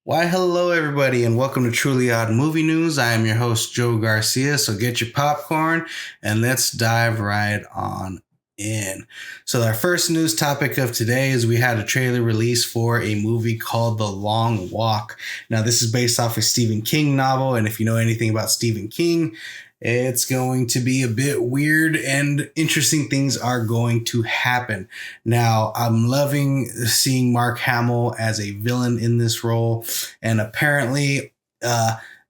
Why, hello, everybody, and welcome to Truly Odd Movie News. I am your host, Joe Garcia. So get your popcorn and let's dive right on in. So, our first news topic of today is we had a trailer release for a movie called The Long Walk. Now, this is based off a Stephen King novel, and if you know anything about Stephen King, it's going to be a bit weird and interesting things are going to happen. Now, I'm loving seeing Mark Hamill as a villain in this role. And apparently,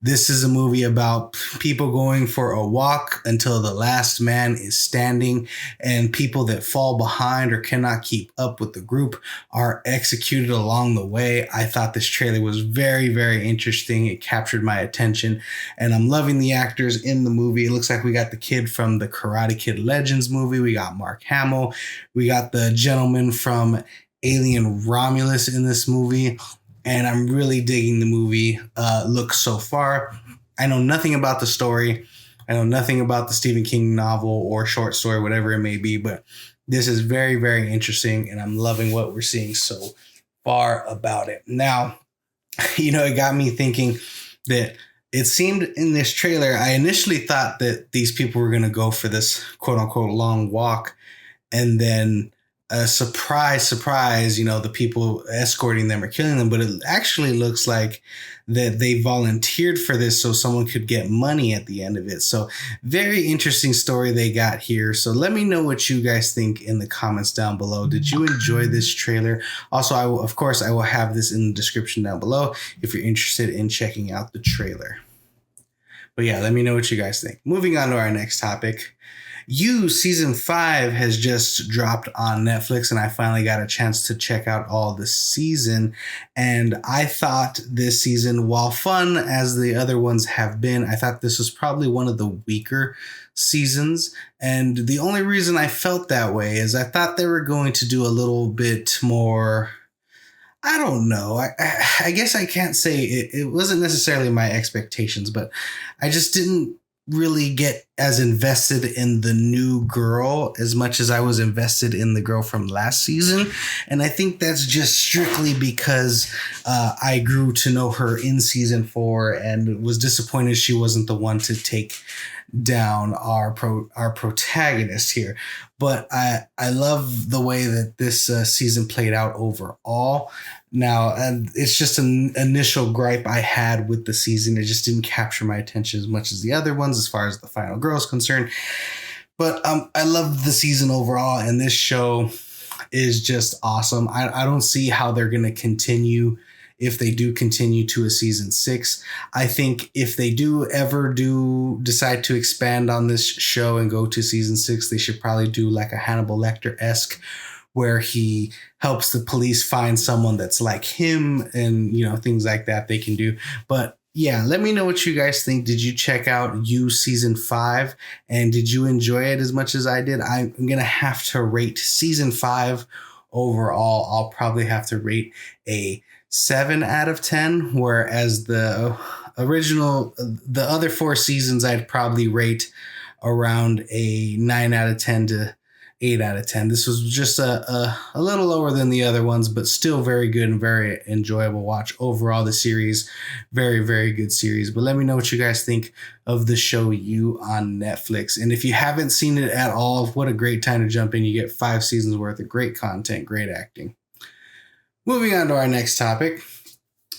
this is a movie about people going for a walk until the last man is standing, and people that fall behind or cannot keep up with the group are executed along the way. I thought this trailer was very, very interesting. It captured my attention, and I'm loving the actors in the movie. It looks like we got the kid from the Karate Kid Legends movie. We got Mark Hamill. We got the gentleman from Alien Romulus in this movie. And I'm really digging the movie look so far. I know nothing about the story. I know nothing about the Stephen King novel or short story, whatever it may be. But this is very, very interesting. And I'm loving what we're seeing so far about it. Now, it got me thinking that it seemed in this trailer, I initially thought that these people were going to go for this quote unquote long walk. And then surprise, the people escorting them or killing them. But it actually looks like that they volunteered for this so someone could get money at the end of it. So very interesting story they got here. So let me know what you guys think in the comments down below. Did you enjoy this trailer? Also, I will have this in the description down below if you're interested in checking out the trailer. But yeah, let me know what you guys think. Moving on to our next topic. You season 5 has just dropped on Netflix, and I finally got a chance to check out all the season. And I thought this season, while fun as the other ones have been, I thought this was probably one of the weaker seasons. And the only reason I felt that way is I thought they were going to do a little bit more. I don't know. I guess I can't say it wasn't necessarily my expectations, but I just didn't really get as invested in the new girl as much as I was invested in the girl from last season. And I think that's just strictly because I grew to know her in season 4 and was disappointed she wasn't the one to take down our protagonist here. But I love the way that this season played out overall. Now, and it's just an initial gripe I had with the season. It just didn't capture my attention as much as the other ones as far as the final girl is concerned. But I love the season overall, and this show is just awesome. I don't see how they're going to continue if they do continue to a season 6. I think if they do ever decide to expand on this show and go to season 6, they should probably do like a Hannibal Lecter-esque where he helps the police find someone that's like him and, things like that they can do. But yeah, let me know what you guys think. Did you check out You season 5? And did you enjoy it as much as I did? I'm going to have to rate season 5 overall. I'll probably have to rate a 7 out of 10, whereas the other 4 seasons, I'd probably rate around a 9 out of 10 to 8 out of 10. This was just a little lower than the other ones, but still very good and very enjoyable watch. Overall, the series, very, very good series. But let me know what you guys think of the show You on Netflix. And if you haven't seen it at all, what a great time to jump in. You get 5 seasons worth of great content, great acting. Moving on to our next topic.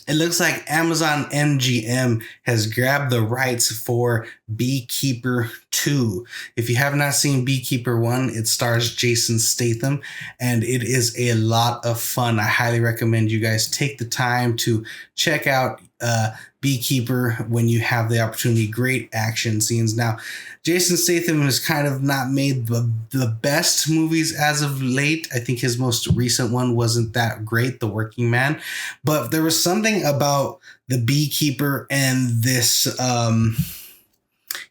It looks like Amazon MGM has grabbed the rights for Beekeeper 2. If you have not seen Beekeeper 1, it stars Jason Statham, and it is a lot of fun. I highly recommend you guys take the time to check out Beekeeper when you have the opportunity. Great action scenes. Now, Jason Statham has kind of not made the best movies as of late. I think his most recent one wasn't that great, The Working Man. But there was something about The Beekeeper and this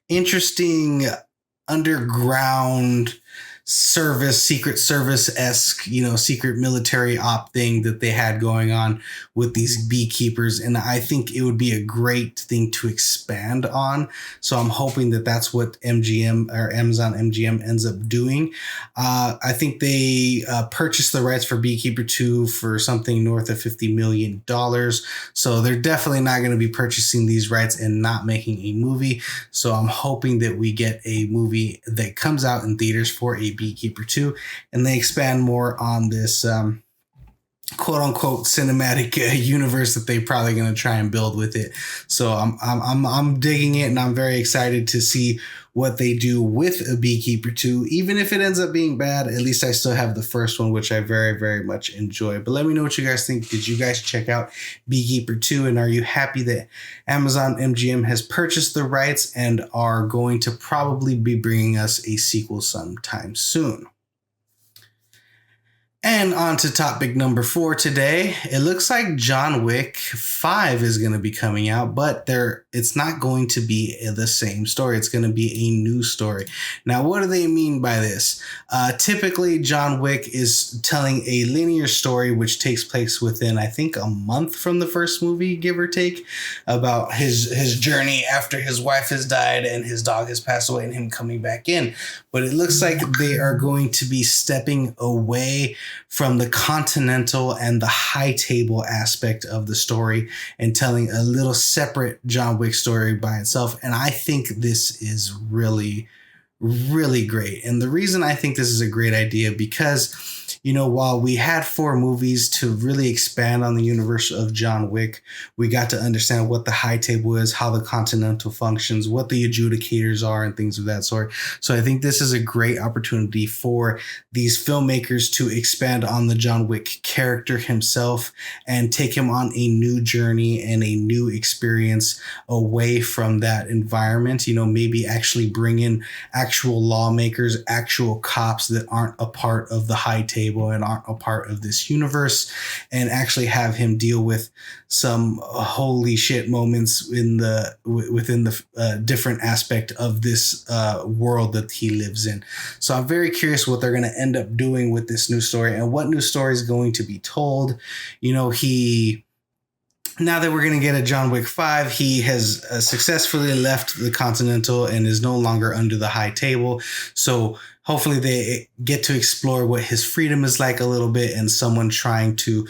interesting underground Secret Service-esque, secret military op thing that they had going on with these beekeepers. And I think it would be a great thing to expand on. So I'm hoping that that's what MGM or Amazon MGM ends up doing. I think they purchased the rights for Beekeeper 2 for something north of $50 million. So they're definitely not going to be purchasing these rights and not making a movie. So I'm hoping that we get a movie that comes out in theaters for a Beekeeper 2, and they expand more on this quote unquote cinematic universe that they're probably going to try and build with it. So I'm digging it, and I'm very excited to see what they do with a Beekeeper 2. Even if it ends up being bad, at least I still have the first one, which I very, very much enjoy. But let me know what you guys think. Did you guys check out Beekeeper 2? And are you happy that Amazon MGM has purchased the rights and are going to probably be bringing us a sequel sometime soon? And on to topic number 4 today. It looks like John Wick 5 is going to be coming out, but it's not going to be the same story. It's going to be a new story. Now, what do they mean by this? Typically, John Wick is telling a linear story which takes place within, I think, a month from the first movie, give or take, about his journey after his wife has died and his dog has passed away and him coming back in. But it looks like they are going to be stepping away from the continental and the high table aspect of the story and telling a little separate John Wick story by itself. And I think this is really, really great. And the reason I think this is a great idea, because while we had 4 movies to really expand on the universe of John Wick, we got to understand what the high table is, how the Continental functions, what the adjudicators are, and things of that sort. So I think this is a great opportunity for these filmmakers to expand on the John Wick character himself and take him on a new journey and a new experience away from that environment. Maybe actually bring in actual lawmakers, actual cops that aren't a part of the high table and aren't a part of this universe, and actually have him deal with some holy shit moments within the different aspect of this world that he lives in. So I'm very curious what they're going to end up doing with this new story and what new story is going to be told. Now that we're going to get a John Wick 5, he has successfully left the Continental and is no longer under the high table. So hopefully they get to explore what his freedom is like a little bit, and someone trying to,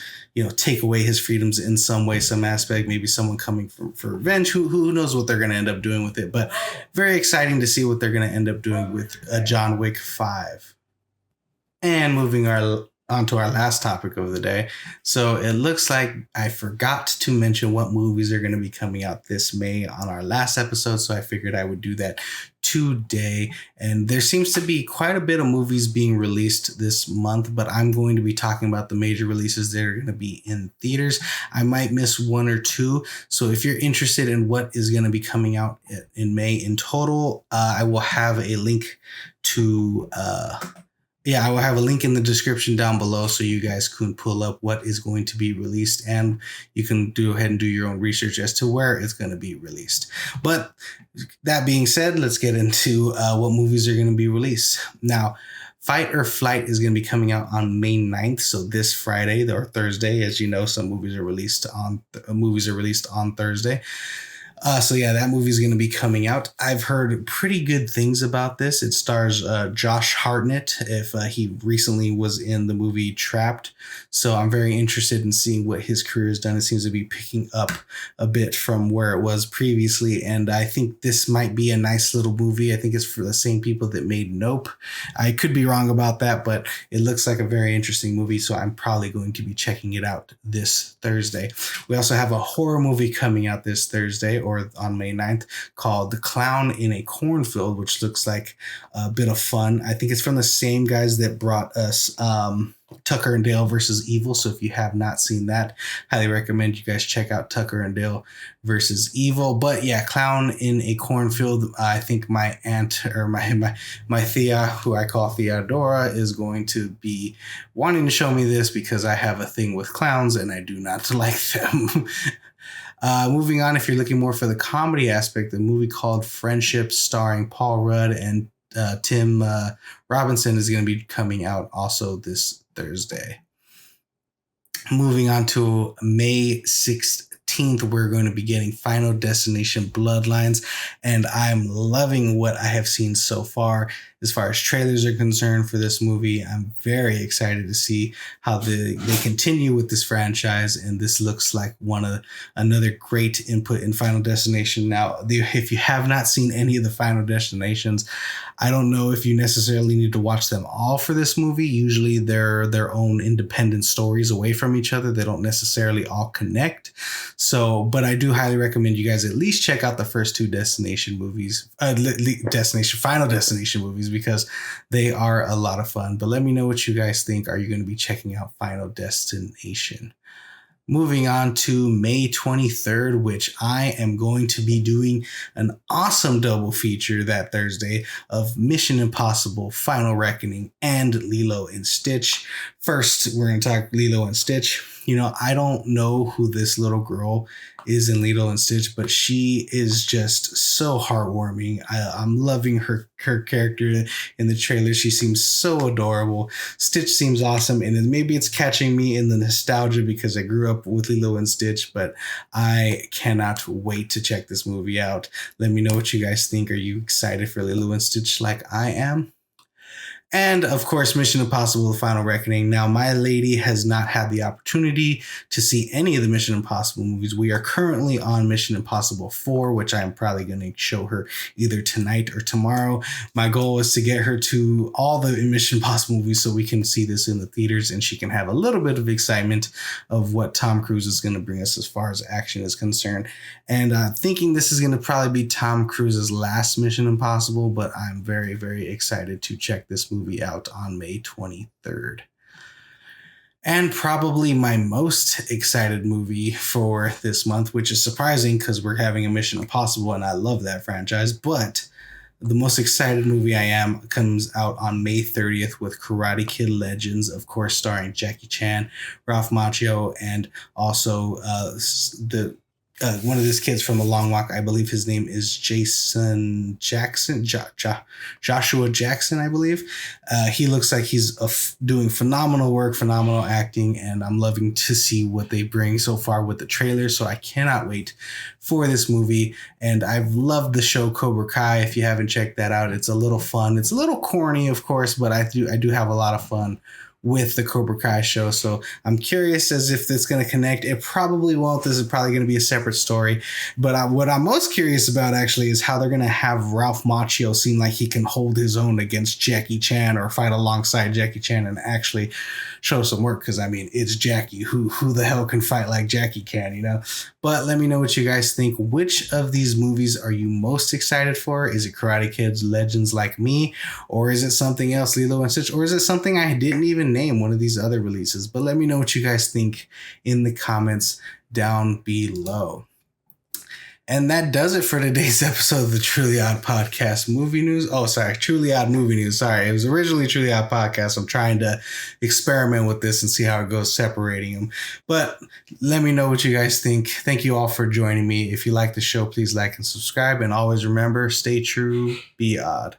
take away his freedoms in some way, some aspect, maybe someone coming for revenge. Who knows what they're going to end up doing with it. But very exciting to see what they're going to end up doing with John Wick 5. And moving on to our last topic of the day. So it looks like I forgot to mention what movies are going to be coming out this May on our last episode. So I figured I would do that today. And there seems to be quite a bit of movies being released this month, but I'm going to be talking about the major releases that are going to be in theaters. I might miss 1 or 2. So if you're interested in what is going to be coming out in May in total, I will have a link to I will have a link in the description down below so you guys can pull up what is going to be released, and you can go ahead and do your own research as to where it's going to be released. But that being said, let's get into what movies are going to be released. Now, Fight or Flight is going to be coming out on May 9th, so this Friday or Thursday. As you know, some movies are released on Thursday. That movie is going to be coming out. I've heard pretty good things about this. It stars Josh Hartnett, if he recently was in the movie Trapped. So I'm very interested in seeing what his career has done. It seems to be picking up a bit from where it was previously. And I think this might be a nice little movie. I think it's for the same people that made Nope. I could be wrong about that, but it looks like a very interesting movie. So I'm probably going to be checking it out this Thursday. We also have a horror movie coming out this Thursday, or on May 9th, called The Clown in a Cornfield, which looks like a bit of fun. I think it's from the same guys that brought us Tucker and Dale versus Evil. So if you have not seen that, highly recommend you guys check out Tucker and Dale versus Evil. But yeah, Clown in a Cornfield. I think my aunt, or my Thea, who I call Theodora, is going to be wanting to show me this because I have a thing with clowns and I do not like them. Moving on, if you're looking more for the comedy aspect, the movie called Friendship, starring Paul Rudd and Tim Robinson is going to be coming out also this Thursday. Moving on to May 16th, we're going to be getting Final Destination Bloodlines, and I'm loving what I have seen so far as trailers are concerned for this movie. I'm very excited to see how they continue with this franchise, and this looks like another great input in Final Destination. Now, if you have not seen any of the Final Destinations, I don't know if you necessarily need to watch them all for this movie. Usually they're their own independent stories away from each other. They don't necessarily all connect. So, but I do highly recommend you guys at least check out the first two Destination movies, Final Destination movies, because they are a lot of fun. But let me know what you guys think. Are you going to be checking out Final Destination? Moving on to May 23rd, which I am going to be doing an awesome double feature that Thursday of Mission Impossible, Final Reckoning, and Lilo and Stitch. First, we're going to talk Lilo and Stitch. You know, I don't know who this little girl is in Lilo and Stitch, but she is just so heartwarming. I'm loving her character in the trailer. She seems so adorable. Stitch seems awesome, and maybe it's catching me in the nostalgia because I grew up with Lilo and Stitch, but I cannot wait to check this movie out. Let me know what you guys think. Are you excited for Lilo and Stitch like I am? And of course, Mission Impossible, The Final Reckoning. Now, my lady has not had the opportunity to see any of the Mission Impossible movies. We are currently on Mission Impossible 4, which I'm probably going to show her either tonight or tomorrow. My goal is to get her to all the Mission Impossible movies so we can see this in the theaters and she can have a little bit of excitement of what Tom Cruise is going to bring us as far as action is concerned. And thinking this is going to probably be Tom Cruise's last Mission Impossible, but I'm very, very excited to check this movie out on May 23rd. And probably my most excited movie for this month, which is surprising because we're having a Mission Impossible and I love that franchise, but the most excited movie I am comes out on May 30th with Karate Kid Legends, of course, starring Jackie Chan, Ralph Macchio, and also one of these kids from The Long Walk. I believe his name is Jason Jackson, Joshua Jackson, I believe. He looks like he's doing phenomenal work, phenomenal acting, and I'm loving to see what they bring so far with the trailer. So I cannot wait for this movie. And I've loved the show Cobra Kai. If you haven't checked that out, it's a little fun. It's a little corny, of course, but I do have a lot of fun with the Cobra Kai show. So I'm curious as if it's going to connect. It probably won't. This is probably going to be a separate story. But what I'm most curious about actually is how they're going to have Ralph Macchio seem like he can hold his own against Jackie Chan or fight alongside Jackie Chan and actually show some work. Because I mean, it's Jackie. Who the hell can fight like Jackie can, you know? But let me know what you guys think. Which of these movies are you most excited for? Is it Karate Kid's Legends like me? Or is it something else, Lilo and Stitch? Or is it something I didn't even name, one of these other releases? But let me know what you guys think in the comments down below. And that does it for today's episode of the Truly Odd Podcast Movie News. Oh, sorry, Truly Odd Movie News. Sorry, it was originally Truly Odd Podcast. I'm trying to experiment with this and see how it goes, separating them. But let me know what you guys think. Thank you all for joining me. If you like the show, please like and subscribe. And always remember, stay true, be odd.